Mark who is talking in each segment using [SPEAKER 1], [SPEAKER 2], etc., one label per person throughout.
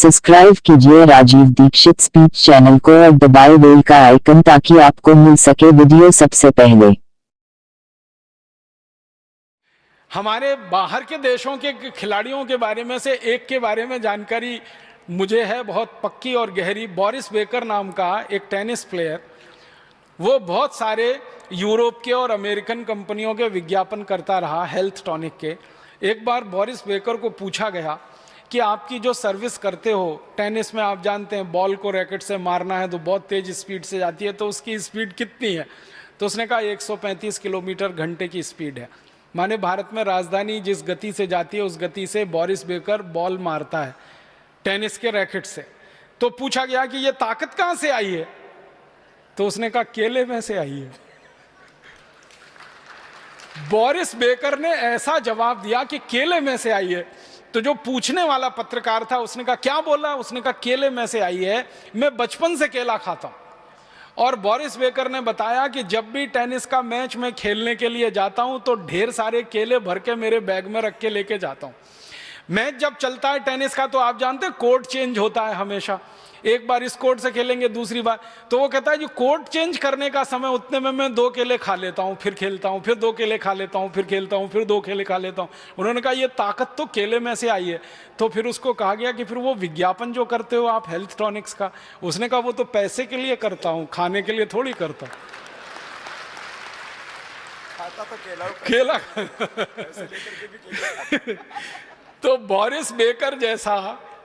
[SPEAKER 1] Subscribe कीजिए Rajiv Dixit speech channel को और दबाएं बेल का आइकन ताकि आपको मिल सके वीडियो सबसे पहले।
[SPEAKER 2] हमारे बाहर के देशों के खिलाड़ियों के बारे में से एक के बारे में जानकारी मुझे है बहुत पक्की और गहरी। बोरिस बेकर नाम का एक टेनिस प्लेयर, वो बहुत सारे यूरोप के और अमेरिकन कंपनियों के विज्ञापन करता रहा हेल्थ टॉनिक के। एक बार बोरिस बेकर को पूछा गया कि आपकी जो सर्विस करते हो टेनिस में, आप जानते हैं बॉल को रैकेट से मारना है तो बहुत तेज स्पीड से जाती है, तो उसकी स्पीड कितनी है? तो उसने कहा 135 किलोमीटर घंटे की स्पीड है। माने भारत में राजधानी जिस गति से जाती है उस गति से बोरिस बेकर बॉल मारता है टेनिस के रैकेट से। तो पूछा गया कि ये ताकत कहां से आई है? तो उसने कहा केले में से आई है। बोरिस बेकर ने ऐसा जवाब दिया कि केले में से आई है। तो जो पूछने वाला पत्रकार था उसने कहा क्या बोला? उसने कहा केले में से आई है, मैं बचपन से केला खाता हूं। और बोरिस बेकर ने बताया कि जब भी टेनिस का मैच मैं खेलने के लिए जाता हूं तो ढेर सारे केले भर के मेरे बैग में रख के लेके जाता हूं। मैच जब चलता है टेनिस का तो आप जानते हैं कोर्ट चेंज होता है हमेशा, एक बार इस कोर्ट से खेलेंगे दूसरी बार। तो वो कहता है कि कोर्ट चेंज करने का समय उतने में मैं 2 केले खा लेता हूं, फिर खेलता हूं, फिर 2 केले खा लेता हूं, फिर खेलता हूं, फिर 2 केले खा लेता हूं। उन्होंने कहा ये ताकत तो केले में से आई है। तो फिर उसको कहा गया कि फिर वो विज्ञापन जो करते हो आप हेल्थ टॉनिक्स का, उसने कहा वो तो पैसे के लिए करता हूं, खाने के लिए थोड़ी करता हूं।
[SPEAKER 3] खाता तो
[SPEAKER 2] केला तो बोरिस बेकर जैसा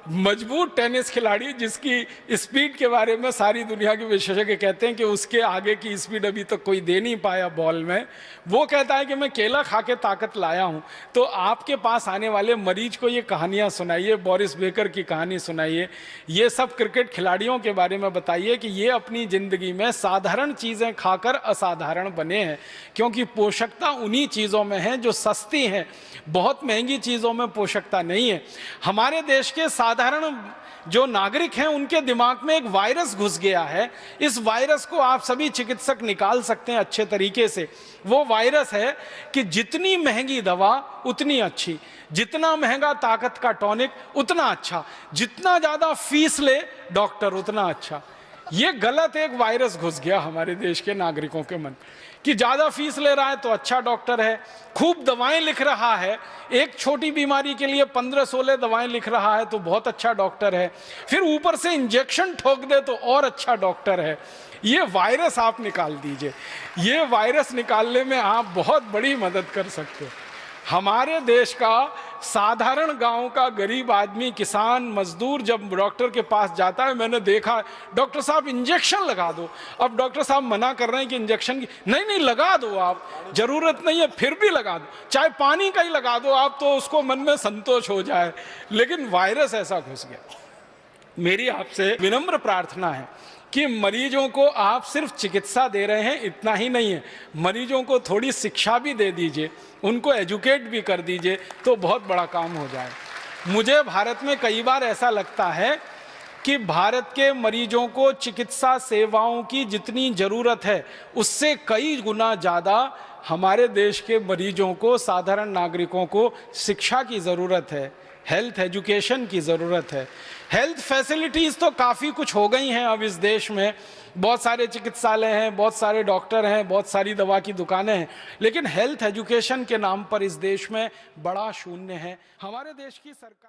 [SPEAKER 2] मजबूत टेनिस खिलाड़ी जिसकी स्पीड के बारे में सारी दुनिया के विशेषज्ञ कहते हैं कि उसके आगे की स्पीड अभी तक कोई दे नहीं पाया बॉल में, वो कहता है कि मैं केला खा के ताकत लाया हूं। तो आपके पास आने वाले मरीज को ये कहानियां सुनाइए, बोरिस बेकर की कहानी सुनाइए, ये सब क्रिकेट खिलाड़ियों के बारे में बताइए कि ये अपनी जिंदगी में साधारण चीजें खाकर असाधारण बने हैं। क्योंकि पोषकता उन्हीं चीजों में है जो सस्ती हैं, बहुत महंगी चीजों में पोषकता नहीं है। हमारे देश के साधारण जो नागरिक हैं उनके दिमाग में एक वायरस घुस गया है। इस वायरस को आप सभी चिकित्सक निकाल सकते हैं अच्छे तरीके से। वो वायरस है कि जितनी महंगी दवा उतनी अच्छी, जितना महंगा ताकत का टॉनिक उतना अच्छा, जितना ज्यादा फीस ले डॉक्टर उतना अच्छा। ये गलत एक वायरस घुस गया हमारे देश के नागरिकों के मन कि ज्यादा फीस ले रहा है तो अच्छा डॉक्टर है, खूब दवाएं लिख रहा है, एक छोटी बीमारी के लिए 15-16 दवाएं लिख रहा है तो बहुत अच्छा डॉक्टर है, फिर ऊपर से इंजेक्शन ठोक दे तो और अच्छा डॉक्टर है। ये वायरस आप निकाल दीजिए, ये वायरस निकालने में आप बहुत बड़ी मदद कर सकते हो। हमारे देश का साधारण गांव का गरीब आदमी, किसान, मजदूर जब डॉक्टर के पास जाता है, मैंने देखा डॉक्टर साहब इंजेक्शन लगा दो। अब डॉक्टर साहब मना कर रहे हैं कि इंजेक्शन की नहीं लगा दो, आप जरूरत नहीं है, फिर भी लगा दो, चाहे पानी का ही लगा दो आप, तो उसको मन में संतोष हो जाए। लेकिन वायरस ऐसा घुस गया। मेरी आपसे विनम्र प्रार्थना है कि मरीजों को आप सिर्फ चिकित्सा दे रहे हैं इतना ही नहीं है, मरीजों को थोड़ी शिक्षा भी दे दीजिए, उनको एजुकेट भी कर दीजिए तो बहुत बड़ा काम हो जाए। मुझे भारत में कई बार ऐसा लगता है कि भारत के मरीजों को चिकित्सा सेवाओं की जितनी ज़रूरत है उससे कई गुना ज़्यादा हमारे देश के मरीजों को, साधारण नागरिकों को शिक्षा की ज़रूरत है, हेल्थ एजुकेशन की ज़रूरत है। हेल्थ फैसिलिटीज़ तो काफ़ी कुछ हो गई हैं अब इस देश में, बहुत सारे चिकित्सालय हैं, बहुत सारे डॉक्टर हैं, बहुत सारी दवा की दुकानें हैं, लेकिन हेल्थ एजुकेशन के नाम पर इस देश में बड़ा शून्य है। हमारे देश की सरकार